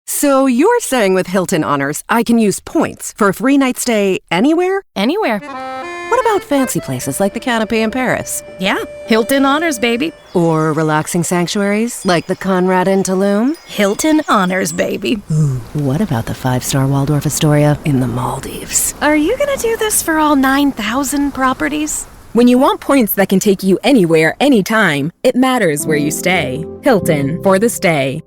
So you're saying with Hilton Honors, I can use points for a free night stay anywhere? Anywhere. What about fancy places like the Canopy in Paris? Yeah, Hilton Honors, baby. Or relaxing sanctuaries like the Conrad in Tulum? Hilton Honors, baby. Ooh, what about the 5-star Waldorf Astoria in the Maldives? Are you gonna do this for all 9,000 properties? When you want points that can take you anywhere, anytime, it matters where you stay. Hilton, for the stay.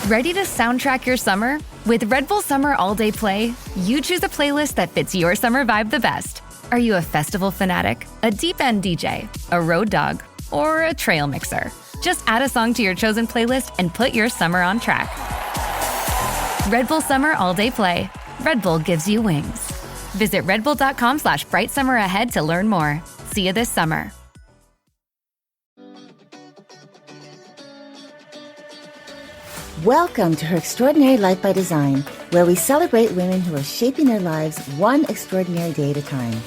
Ready to soundtrack your summer? With Red Bull Summer All Day Play, you choose a playlist that fits your summer vibe the best. Are you a festival fanatic, a deep end DJ, a road dog, or a trail mixer? Just add a song to your chosen playlist and put your summer on track. Red Bull Summer All Day Play. Red Bull gives you wings. Visit redbull.com/brightsummer ahead to learn more. See you this summer. Welcome to Her Extraordinary Life by Design, where we celebrate women who are shaping their lives one extraordinary day at a time.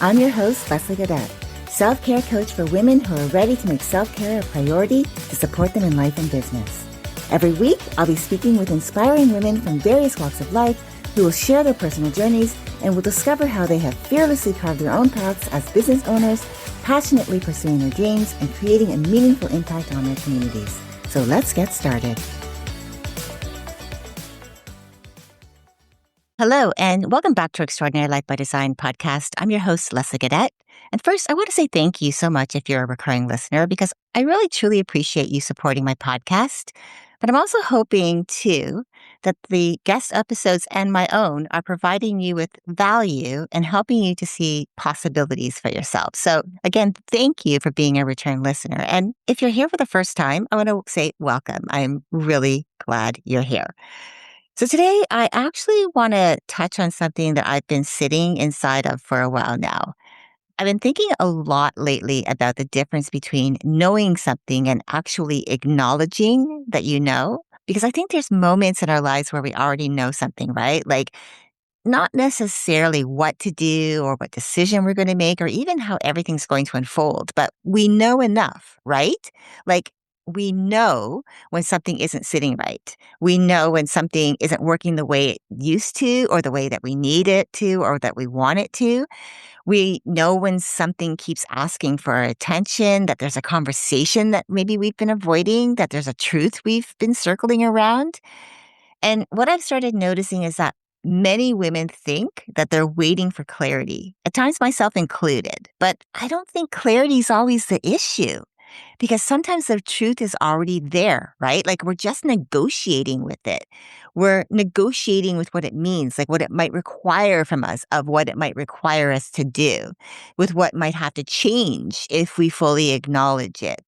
I'm your host, Leslie Gaudet, self-care coach for women who are ready to make self-care a priority to support them in life and business. Every week, I'll be speaking with inspiring women from various walks of life who will share their personal journeys and will discover how they have fearlessly carved their own paths as business owners, passionately pursuing their dreams and creating a meaningful impact on their communities. So let's get started. Hello, and welcome back to Extraordinary Life by Design podcast. I'm your host, Leslie Gaudet. And first, I want to say thank you so much if you're a recurring listener, because I really, truly appreciate you supporting my podcast. But I'm also hoping, too, that the guest episodes and my own are providing you with value and helping you to see possibilities for yourself. So again, thank you for being a return listener. And if you're here for the first time, I want to say welcome. I'm really glad you're here. So today, I actually want to touch on something that I've been sitting inside of for a while now. I've been thinking a lot lately about the difference between knowing something and actually acknowledging that you know, because I think there's moments in our lives where we already know something, right? Like not necessarily what to do or what decision we're going to make or even how everything's going to unfold, but we know enough, right? Like we know when something isn't sitting right. We know when something isn't working the way it used to or the way that we need it to or that we want it to. We know when something keeps asking for our attention, that there's a conversation that maybe we've been avoiding, that there's a truth we've been circling around. And what I've started noticing is that many women think that they're waiting for clarity, at times myself included. But I don't think clarity is always the issue. Because sometimes the truth is already there, right? Like we're just negotiating with it. We're negotiating with what it means, like what it might require from us, of what it might require us to do, with what might have to change if we fully acknowledge it.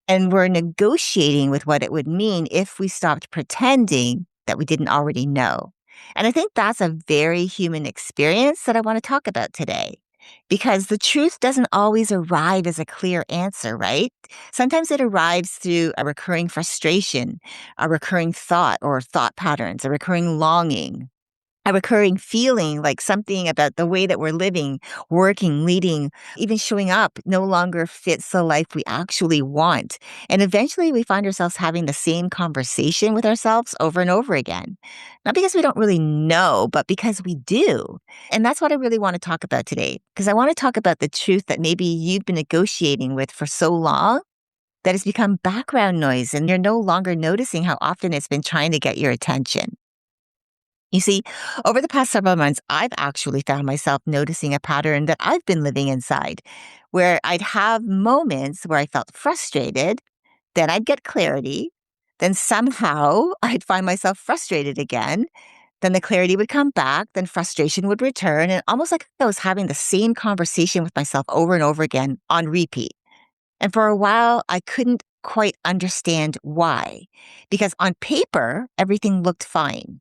And we're negotiating with what it would mean if we stopped pretending that we didn't already know. And I think that's a very human experience that I want to talk about today. Because the truth doesn't always arrive as a clear answer, right? Sometimes it arrives through a recurring frustration, a recurring thought or thought patterns, a recurring longing, a recurring feeling like something about the way that we're living, working, leading, even showing up no longer fits the life we actually want. And eventually we find ourselves having the same conversation with ourselves over and over again. Not because we don't really know, but because we do. And that's what I really want to talk about today, because I want to talk about the truth that maybe you've been negotiating with for so long that it's become background noise and you're no longer noticing how often it's been trying to get your attention. You see, over the past several months, I've actually found myself noticing a pattern that I've been living inside, where I'd have moments where I felt frustrated, then I'd get clarity, then somehow I'd find myself frustrated again, then the clarity would come back, then frustration would return, and almost like I was having the same conversation with myself over and over again on repeat. And for a while, I couldn't quite understand why, because on paper, everything looked fine.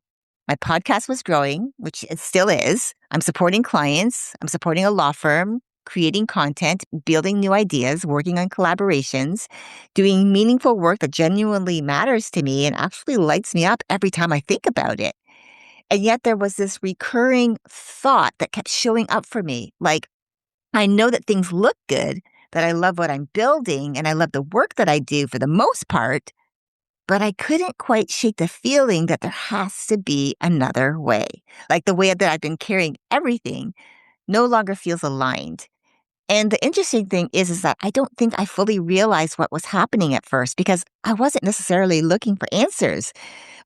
My podcast was growing, which it still is. I'm supporting clients. I'm supporting a law firm, creating content, building new ideas, working on collaborations, doing meaningful work that genuinely matters to me and actually lights me up every time I think about it. And yet there was this recurring thought that kept showing up for me. Like, I know that things look good, that I love what I'm building, and I love the work that I do for the most part, but I couldn't quite shake the feeling that there has to be another way. Like the way that I've been carrying everything no longer feels aligned. And the interesting thing is that I don't think I fully realized what was happening at first because I wasn't necessarily looking for answers.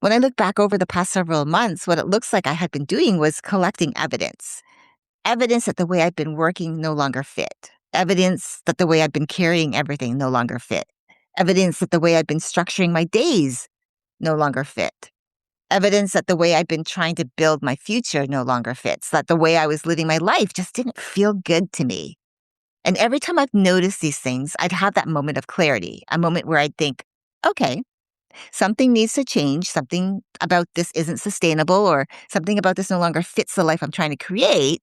When I look back over the past several months, what it looks like I had been doing was collecting evidence. Evidence that the way I'd been working no longer fit. Evidence that the way I'd been carrying everything no longer fit. Evidence that the way I'd been structuring my days no longer fit. Evidence that the way I'd been trying to build my future no longer fits. That the way I was living my life just didn't feel good to me. And every time I've noticed these things, I'd have that moment of clarity, a moment where I'd think, okay, something needs to change. Something about this isn't sustainable, or something about this no longer fits the life I'm trying to create.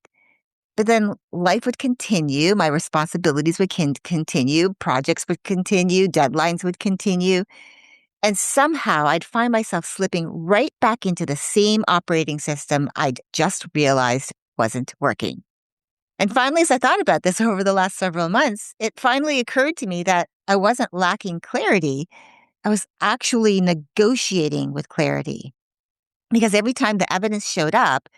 But then life would continue. My responsibilities would continue. Projects would continue. Deadlines would continue. And somehow I'd find myself slipping right back into the same operating system I'd just realized wasn't working. And finally, as I thought about this over the last several months, it finally occurred to me that I wasn't lacking clarity. I was actually negotiating with clarity. Because every time the evidence showed up,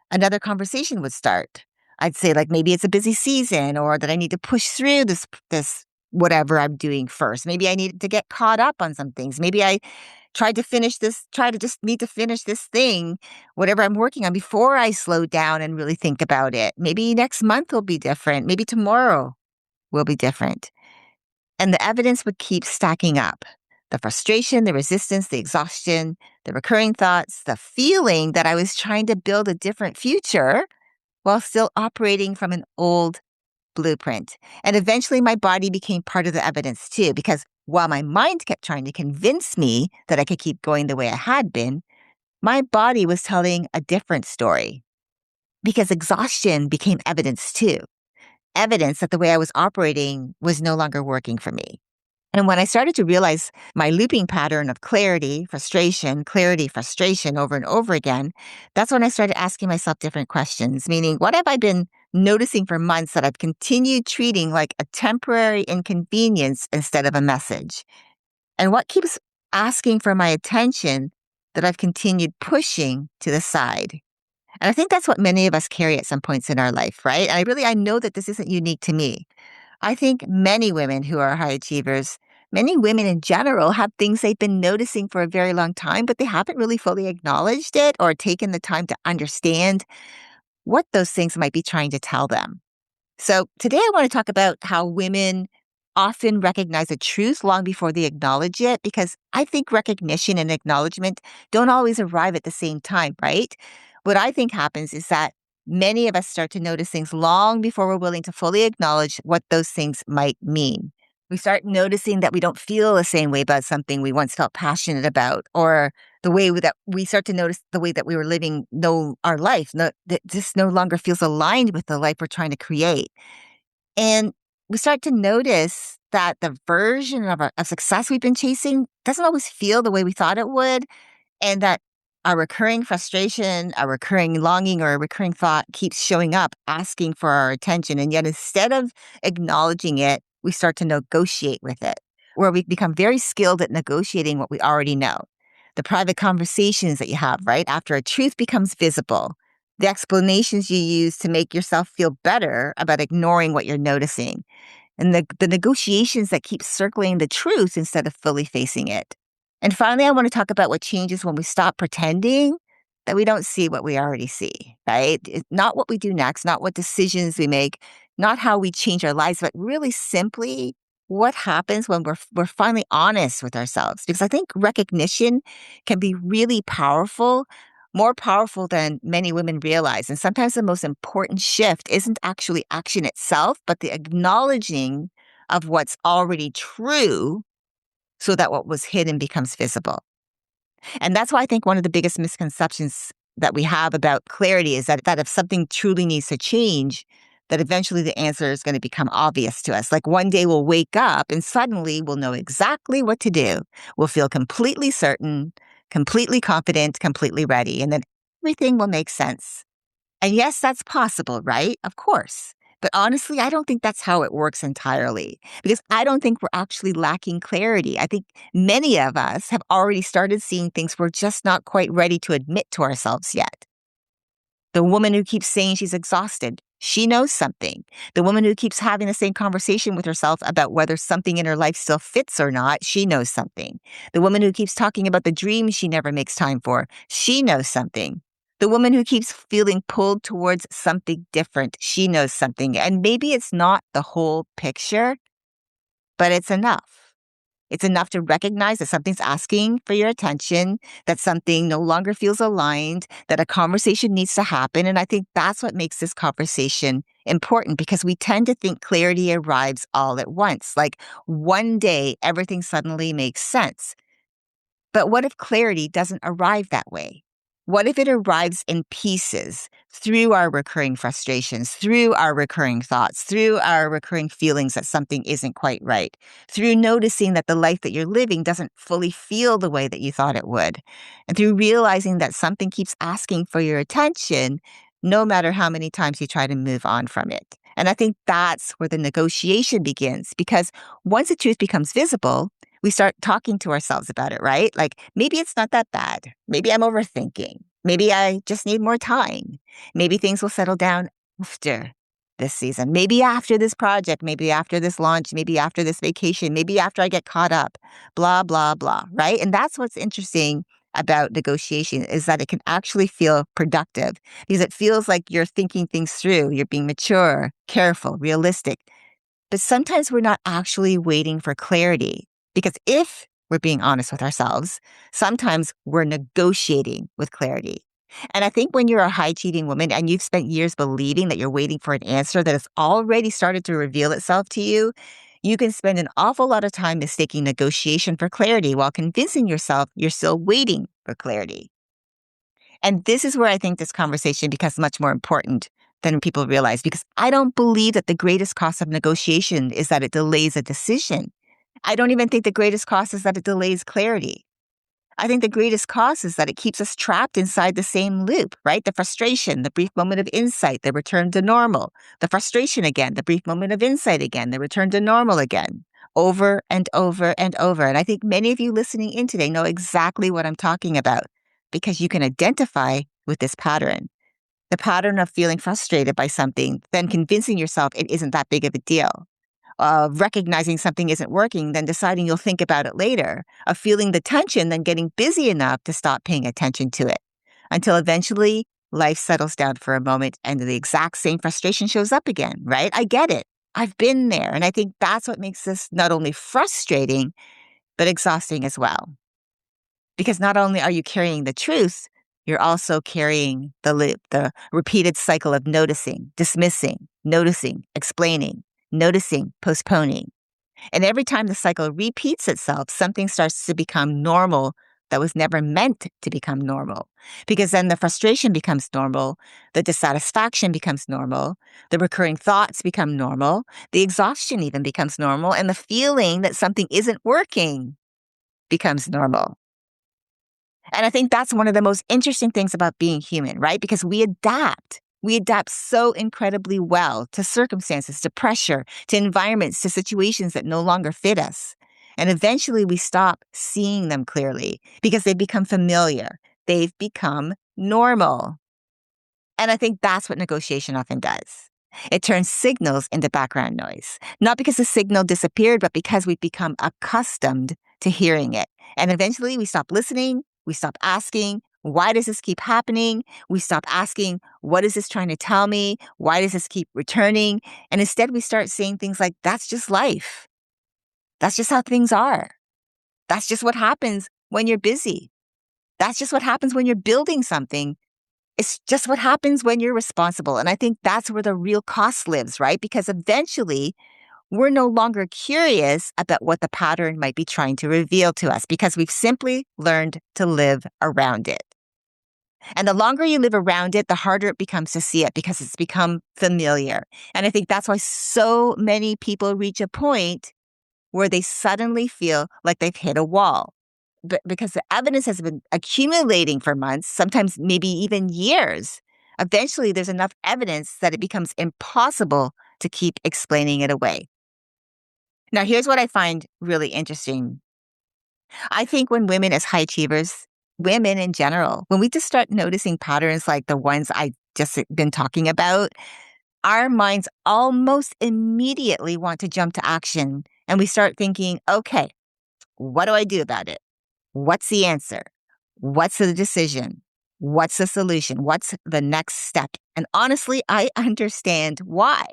another conversation would start. I'd say, like, maybe it's a busy season, or that I need to push through this whatever I'm doing first. Maybe I need to get caught up on some things. Maybe I try to just need to finish this thing, whatever I'm working on, before I slow down and really think about it. Maybe next month will be different. Maybe tomorrow will be different. And the evidence would keep stacking up. The frustration, the resistance, the exhaustion, the recurring thoughts, the feeling that I was trying to build a different future while still operating from an old blueprint. And eventually my body became part of the evidence too, because while my mind kept trying to convince me that I could keep going the way I had been, my body was telling a different story. Because exhaustion became evidence too. Evidence that the way I was operating was no longer working for me. And when I started to realize my looping pattern of clarity, frustration over and over again, that's when I started asking myself different questions, meaning, what have I been noticing for months that I've continued treating like a temporary inconvenience instead of a message? And what keeps asking for my attention that I've continued pushing to the side? And I think that's what many of us carry at some points in our life, right? I know that this isn't unique to me. I think many women who are high achievers, many women in general, have things they've been noticing for a very long time, but they haven't really fully acknowledged it or taken the time to understand what those things might be trying to tell them. So today I want to talk about how women often recognize a truth long before they acknowledge it, because I think recognition and acknowledgement don't always arrive at the same time, right? What I think happens is that many of us start to notice things long before we're willing to fully acknowledge what those things might mean. We start noticing that we don't feel the same way about something we once felt passionate about, or the way that we start to notice the way that we were living our life, that this no longer feels aligned with the life we're trying to create. And we start to notice that the version of success we've been chasing doesn't always feel the way we thought it would, and that our recurring frustration, our recurring longing, or a recurring thought keeps showing up, asking for our attention. And yet, instead of acknowledging it, we start to negotiate with it, where we become very skilled at negotiating what we already know. The private conversations that you have, right? After a truth becomes visible, the explanations you use to make yourself feel better about ignoring what you're noticing, and the negotiations that keep circling the truth instead of fully facing it. And finally, I want to talk about what changes when we stop pretending that we don't see what we already see, right? Not what we do next, not what decisions we make, not how we change our lives, but really simply what happens when we're finally honest with ourselves. Because I think recognition can be really powerful, more powerful than many women realize. And sometimes the most important shift isn't actually action itself, but the acknowledging of what's already true, so that what was hidden becomes visible. And that's why I think one of the biggest misconceptions that we have about clarity is that if something truly needs to change, that eventually the answer is going to become obvious to us. Like one day we'll wake up and suddenly we'll know exactly what to do. We'll feel completely certain, completely confident, completely ready, and then everything will make sense. And yes, that's possible, right? Of course. But honestly, I don't think that's how it works entirely because I don't think we're actually lacking clarity. I think many of us have already started seeing things we're just not quite ready to admit to ourselves yet. The woman who keeps saying she's exhausted, she knows something. The woman who keeps having the same conversation with herself about whether something in her life still fits or not, she knows something. The woman who keeps talking about the dreams she never makes time for, she knows something. The woman who keeps feeling pulled towards something different, she knows something. And maybe it's not the whole picture, but it's enough. It's enough to recognize that something's asking for your attention, that something no longer feels aligned, that a conversation needs to happen. And I think that's what makes this conversation important because we tend to think clarity arrives all at once. Like one day, everything suddenly makes sense. But what if clarity doesn't arrive that way? What if it arrives in pieces through our recurring frustrations, through our recurring thoughts, through our recurring feelings that something isn't quite right, through noticing that the life that you're living doesn't fully feel the way that you thought it would, and through realizing that something keeps asking for your attention no matter how many times you try to move on from it. And I think that's where the negotiation begins because once the truth becomes visible, we start talking to ourselves about it, right? Like, maybe it's not that bad. Maybe I'm overthinking. Maybe I just need more time. Maybe things will settle down after this season. Maybe after this project. Maybe after this launch. Maybe after this vacation. Maybe after I get caught up. Blah, blah, blah, right? And that's what's interesting about negotiation is that it can actually feel productive because it feels like you're thinking things through. You're being mature, careful, realistic. But sometimes we're not actually waiting for clarity. Because if we're being honest with ourselves, sometimes we're negotiating with clarity. And I think when you're a high achieving woman and you've spent years believing that you're waiting for an answer that has already started to reveal itself to you, you can spend an awful lot of time mistaking negotiation for clarity while convincing yourself you're still waiting for clarity. And this is where I think this conversation becomes much more important than people realize, because I don't believe that the greatest cost of negotiation is that it delays a decision. I don't even think the greatest cost is that it delays clarity. I think the greatest cost is that it keeps us trapped inside the same loop, right? The frustration, the brief moment of insight, the return to normal. The frustration again, the brief moment of insight again, the return to normal again, over and over and over. And I think many of you listening in today know exactly what I'm talking about because you can identify with this pattern. The pattern of feeling frustrated by something, then convincing yourself it isn't that big of a deal. Of recognizing something isn't working, then deciding you'll think about it later, of feeling the tension, then getting busy enough to stop paying attention to it, until eventually life settles down for a moment and the exact same frustration shows up again, right? I get it. I've been there. And I think that's what makes this not only frustrating, but exhausting as well. Because not only are you carrying the truth, you're also carrying the loop, the repeated cycle of noticing, dismissing, noticing, explaining, noticing, postponing. And every time the cycle repeats itself, something starts to become normal that was never meant to become normal. Because then the frustration becomes normal, the dissatisfaction becomes normal, the recurring thoughts become normal, the exhaustion even becomes normal, and the feeling that something isn't working becomes normal. And I think that's one of the most interesting things about being human, right? Because we adapt. We adapt so incredibly well to circumstances, to pressure, to environments, to situations that no longer fit us. And eventually we stop seeing them clearly because they become familiar. They've become normal. And I think that's what negotiation often does. It turns signals into background noise, not because the signal disappeared, but because we've become accustomed to hearing it. And eventually we stop listening. We stop asking, why does this keep happening? We stop asking, what is this trying to tell me? Why does this keep returning? And instead we start saying things like, that's just life. That's just how things are. That's just what happens when you're busy. That's just what happens when you're building something. It's just what happens when you're responsible. And I think that's where the real cost lives, right? Because eventually we're no longer curious about what the pattern might be trying to reveal to us because we've simply learned to live around it. And the longer you live around it, the harder it becomes to see it because it's become familiar. And I think that's why so many people reach a point where they suddenly feel like they've hit a wall. But because the evidence has been accumulating for months, sometimes maybe even years, eventually there's enough evidence that it becomes impossible to keep explaining it away. Now, here's what I find really interesting. I think when women as high achievers, women in general, when we just start noticing patterns like the ones I just been talking about, our minds almost immediately want to jump to action. And we start thinking, okay, what do I do about it? What's the answer? What's the decision? What's the solution? What's the next step? And honestly, I understand why.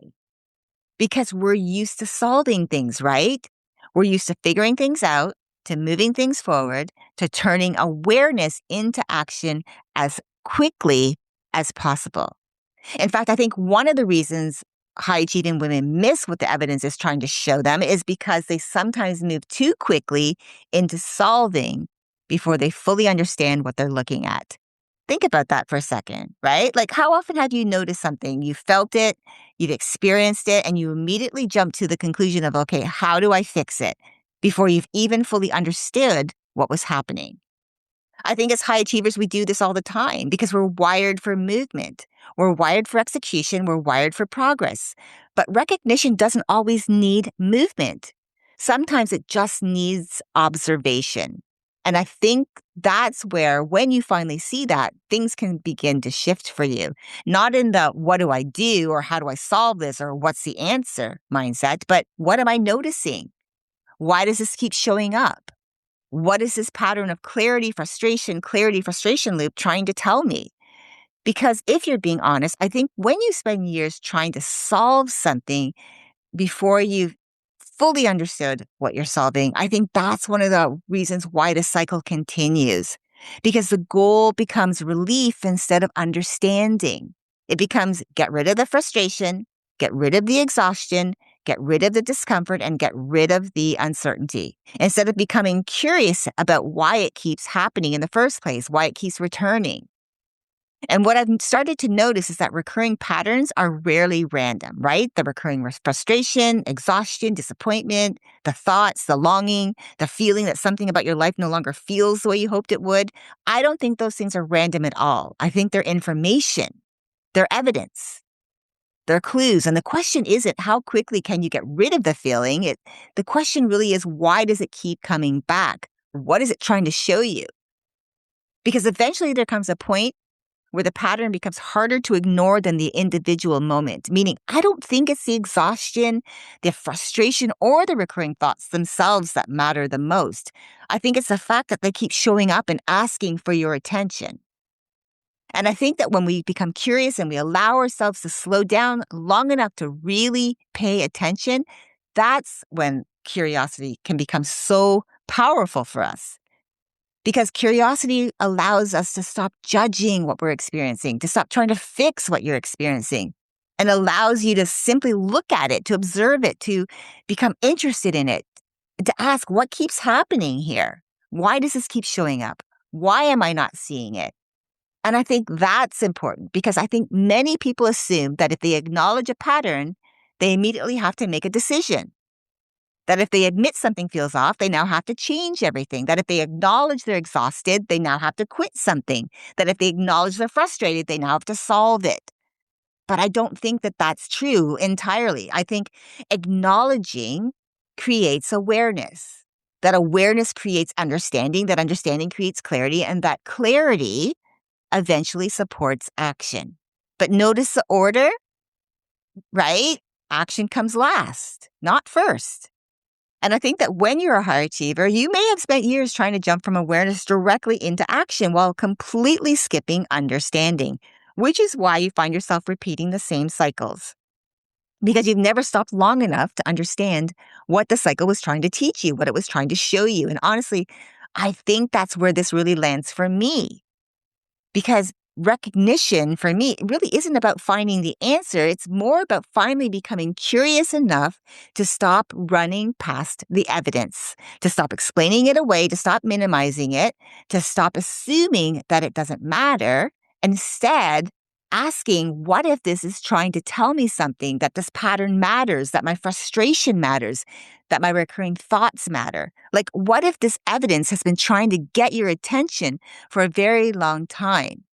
Because we're used to solving things, right? We're used to figuring things out, to moving things forward, to turning awareness into action as quickly as possible. In fact, I think one of the reasons high achieving women miss what the evidence is trying to show them is because they sometimes move too quickly into solving before they fully understand what they're looking at. Think about that for a second, right? Like, how often have you noticed something? You felt it, you've experienced it, and you immediately jump to the conclusion of, okay, how do I fix it? Before you've even fully understood what was happening. I think as high achievers, we do this all the time because we're wired for movement. We're wired for execution. We're wired for progress. But recognition doesn't always need movement. Sometimes it just needs observation. And I think that's where, when you finally see that, things can begin to shift for you. Not in the what do I do or how do I solve this or what's the answer mindset, but what am I noticing? Why does this keep showing up? What is this pattern of clarity, frustration loop trying to tell me? Because if you're being honest, I think when you spend years trying to solve something before you've fully understood what you're solving, I think that's one of the reasons why the cycle continues. Because the goal becomes relief instead of understanding. It becomes get rid of the frustration, get rid of the exhaustion, get rid of the discomfort, and get rid of the uncertainty. Instead of becoming curious about why it keeps happening in the first place, why it keeps returning. And what I've started to notice is that recurring patterns are rarely random, right? The recurring frustration, exhaustion, disappointment, the thoughts, the longing, the feeling that something about your life no longer feels the way you hoped it would. I don't think those things are random at all. I think they're information, they're evidence, they're clues. And the question isn't how quickly can you get rid of the feeling? The question really is, why does it keep coming back? What is it trying to show you? Because eventually there comes a point where the pattern becomes harder to ignore than the individual moment. Meaning, I don't think it's the exhaustion, the frustration, or the recurring thoughts themselves that matter the most. I think it's the fact that they keep showing up and asking for your attention. And I think that when we become curious and we allow ourselves to slow down long enough to really pay attention, that's when curiosity can become so powerful for us. Because curiosity allows us to stop judging what we're experiencing, to stop trying to fix what you're experiencing, and allows you to simply look at it, to observe it, to become interested in it, to ask what keeps happening here? Why does this keep showing up? Why am I not seeing it? And I think that's important because I think many people assume that if they acknowledge a pattern, they immediately have to make a decision. That if they admit something feels off, they now have to change everything. That if they acknowledge they're exhausted, they now have to quit something. That if they acknowledge they're frustrated, they now have to solve it. But I don't think that that's true entirely. I think acknowledging creates awareness. That awareness creates understanding. That understanding creates clarity. And that clarity eventually supports action. But notice the order, right? Action comes last, not first. And I think that when you're a high achiever, you may have spent years trying to jump from awareness directly into action while completely skipping understanding, which is why you find yourself repeating the same cycles. Because you've never stopped long enough to understand what the cycle was trying to teach you, what it was trying to show you. And honestly, I think that's where this really lands for me. Because recognition for me really isn't about finding the answer. It's more about finally becoming curious enough to stop running past the evidence, to stop explaining it away, to stop minimizing it, to stop assuming that it doesn't matter. Instead, asking, what if this is trying to tell me something, that this pattern matters, that my frustration matters, that my recurring thoughts matter? Like, what if this evidence has been trying to get your attention for a very long time?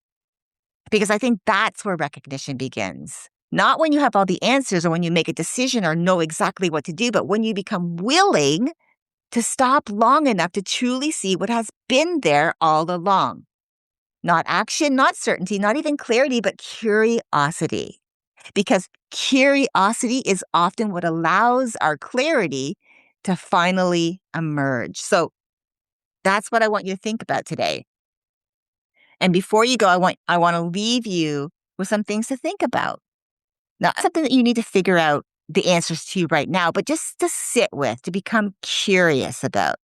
Because I think that's where recognition begins. Not when you have all the answers or when you make a decision or know exactly what to do, but when you become willing to stop long enough to truly see what has been there all along. Not action, not certainty, not even clarity, but curiosity. Because curiosity is often what allows our clarity to finally emerge. So that's what I want you to think about today. And before you go, I want to leave you with some things to think about. Not something that you need to figure out the answers to right now, but just to sit with, to become curious about.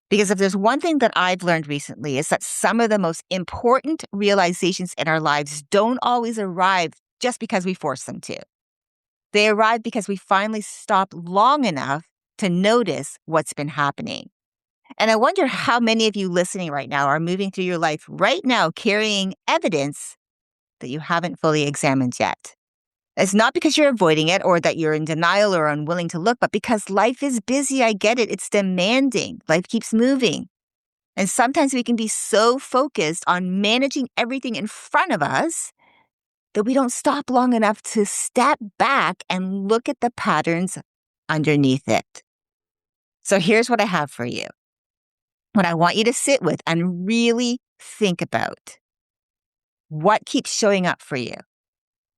Because if there's one thing that I've learned recently, is that some of the most important realizations in our lives don't always arrive just because we force them to. They arrive because we finally stop long enough to notice what's been happening. And I wonder how many of you listening right now are moving through your life right now carrying evidence that you haven't fully examined yet. It's not because you're avoiding it or that you're in denial or unwilling to look, but because life is busy. I get it. It's demanding. Life keeps moving. And sometimes we can be so focused on managing everything in front of us that we don't stop long enough to step back and look at the patterns underneath it. So here's what I have for you. What I want you to sit with and really think about. What keeps showing up for you?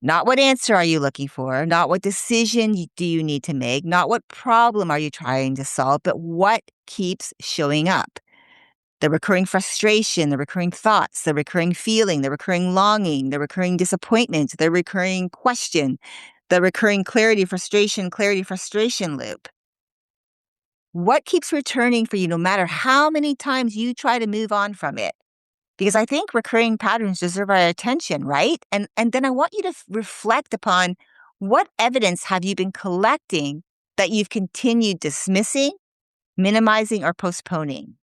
Not what answer are you looking for, not what decision do you need to make, not what problem are you trying to solve, but what keeps showing up. The recurring frustration, the recurring thoughts, the recurring feeling, the recurring longing, the recurring disappointment, the recurring question, the recurring clarity, frustration loop. What keeps returning for you no matter how many times you try to move on from it? Because I think recurring patterns deserve our attention, right? And then I want you to reflect upon what evidence have you been collecting that you've continued dismissing, minimizing, or postponing?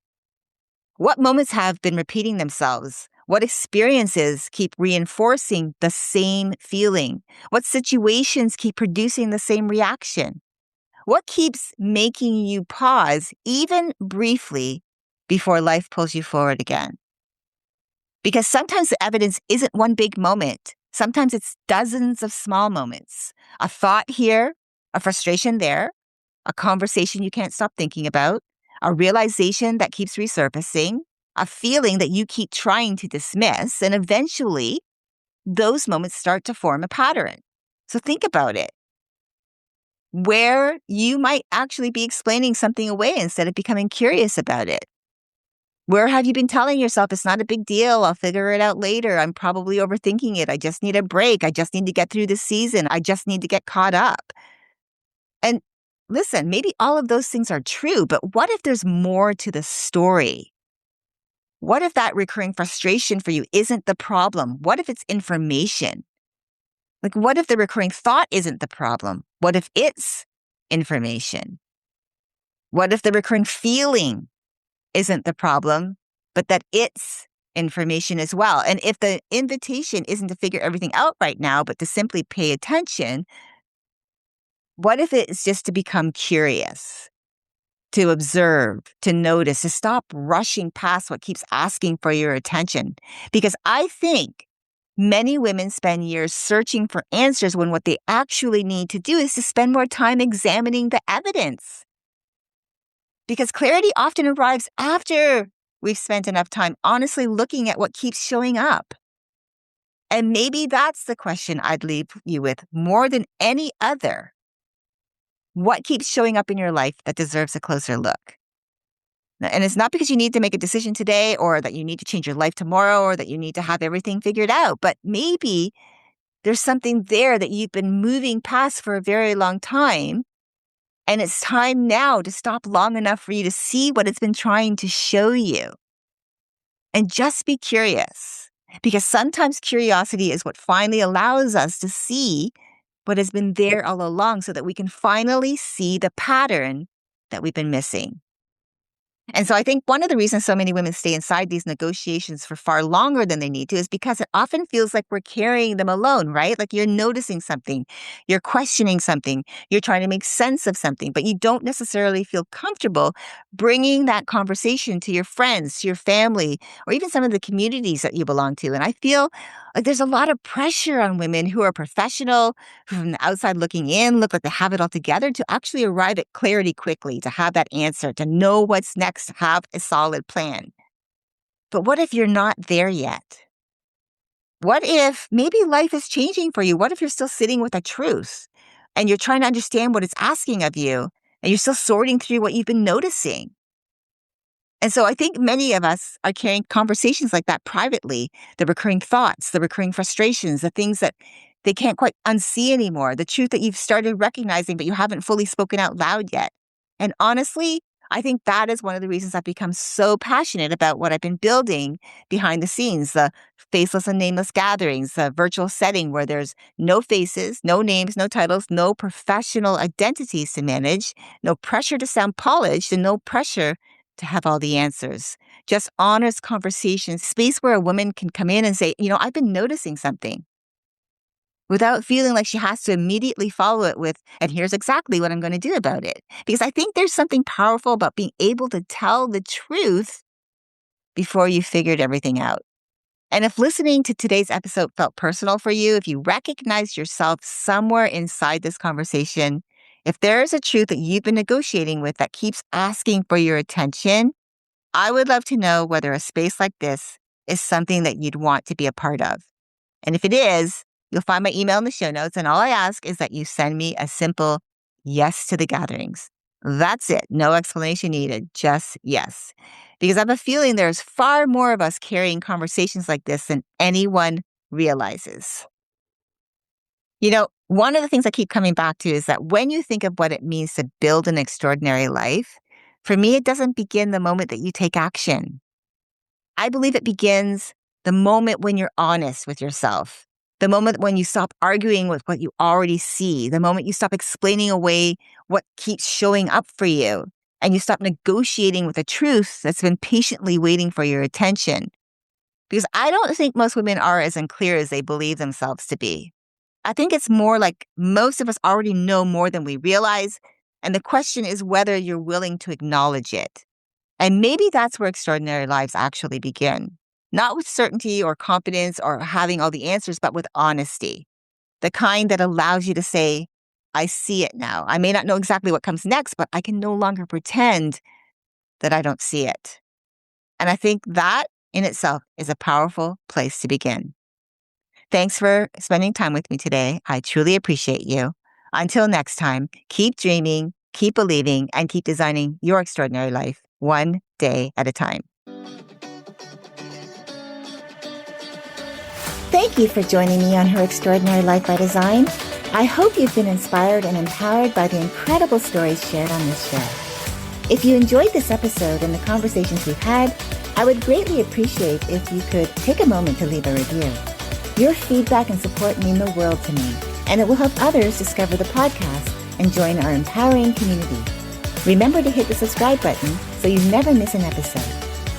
What moments have been repeating themselves? What experiences keep reinforcing the same feeling? What situations keep producing the same reaction? What keeps making you pause, even briefly, before life pulls you forward again? Because sometimes the evidence isn't one big moment. Sometimes it's dozens of small moments. A thought here, a frustration there, a conversation you can't stop thinking about, a realization that keeps resurfacing, a feeling that you keep trying to dismiss, and eventually those moments start to form a pattern. So think about it. Where you might actually be explaining something away instead of becoming curious about it. Where have you been telling yourself, it's not a big deal, I'll figure it out later, I'm probably overthinking it, I just need a break, I just need to get through this season, I just need to get caught up? And listen, maybe all of those things are true, but what if there's more to the story? What if that recurring frustration for you isn't the problem? What if it's information? Like, what if the recurring thought isn't the problem? What if it's information? What if the recurring feeling isn't the problem, but that it's information as well? And if the invitation isn't to figure everything out right now, but to simply pay attention, what if it's just to become curious, to observe, to notice, to stop rushing past what keeps asking for your attention? Because I think many women spend years searching for answers when what they actually need to do is to spend more time examining the evidence. Because clarity often arrives after we've spent enough time honestly looking at what keeps showing up. And maybe that's the question I'd leave you with more than any other. What keeps showing up in your life that deserves a closer look? And it's not because you need to make a decision today or that you need to change your life tomorrow or that you need to have everything figured out, but maybe there's something there that you've been moving past for a very long time. And it's time now to stop long enough for you to see what it's been trying to show you. And just be curious, because sometimes curiosity is what finally allows us to see what has been there all along so that we can finally see the pattern that we've been missing. And so I think one of the reasons so many women stay inside these negotiations for far longer than they need to is because it often feels like we're carrying them alone, right? Like you're noticing something, you're questioning something, you're trying to make sense of something, but you don't necessarily feel comfortable bringing that conversation to your friends, to your family, or even some of the communities that you belong to. And I feel Like there's a lot of pressure on women who are professional, who from the outside looking in look like they have it all together to actually arrive at clarity quickly, to have that answer, to know what's next, to have a solid plan. But what if you're not there yet? What if maybe life is changing for you? What if you're still sitting with a truth and you're trying to understand what it's asking of you and you're still sorting through what you've been noticing? And so I think many of us are carrying conversations like that privately, the recurring thoughts, the recurring frustrations, the things that they can't quite unsee anymore, the truth that you've started recognizing, but you haven't fully spoken out loud yet. And honestly, I think that is one of the reasons I've become so passionate about what I've been building behind the scenes, the faceless and nameless gatherings, the virtual setting where there's no faces, no names, no titles, no professional identities to manage, no pressure to sound polished, and no pressure to have all the answers. Just honest conversation, space where a woman can come in and say, I've been noticing something without feeling like she has to immediately follow it with, and here's exactly what I'm going to do about it. Because I think there's something powerful about being able to tell the truth before you figured everything out. And if listening to today's episode felt personal for you, if you recognize yourself somewhere inside this conversation, if there is a truth that you've been negotiating with that keeps asking for your attention, I would love to know whether a space like this is something that you'd want to be a part of. And if it is, you'll find my email in the show notes, and all I ask is that you send me a simple yes to the gatherings. That's it. No explanation needed. Just yes. Because I have a feeling there's far more of us carrying conversations like this than anyone realizes. One of the things I keep coming back to is that when you think of what it means to build an extraordinary life, for me, it doesn't begin the moment that you take action. I believe it begins the moment when you're honest with yourself, the moment when you stop arguing with what you already see, the moment you stop explaining away what keeps showing up for you, and you stop negotiating with a truth that's been patiently waiting for your attention. Because I don't think most women are as unclear as they believe themselves to be. I think it's more like most of us already know more than we realize, and the question is whether you're willing to acknowledge it. And maybe that's where extraordinary lives actually begin. Not with certainty or confidence or having all the answers, but with honesty. The kind that allows you to say, I see it now. I may not know exactly what comes next, but I can no longer pretend that I don't see it. And I think that in itself is a powerful place to begin. Thanks for spending time with me today. I truly appreciate you. Until next time, keep dreaming, keep believing, and keep designing your extraordinary life one day at a time. Thank you for joining me on Her Extraordinary Life by Design. I hope you've been inspired and empowered by the incredible stories shared on this show. If you enjoyed this episode and the conversations we've had, I would greatly appreciate if you could take a moment to leave a review. Your feedback and support mean the world to me, and it will help others discover the podcast and join our empowering community. Remember to hit the subscribe button so you never miss an episode.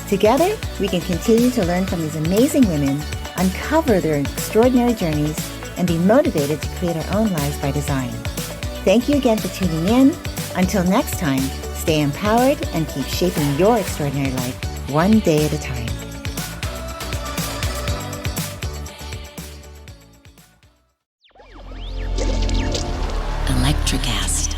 Together, we can continue to learn from these amazing women, uncover their extraordinary journeys, and be motivated to create our own lives by design. Thank you again for tuning in. Until next time, stay empowered and keep shaping your extraordinary life one day at a time. Electricast.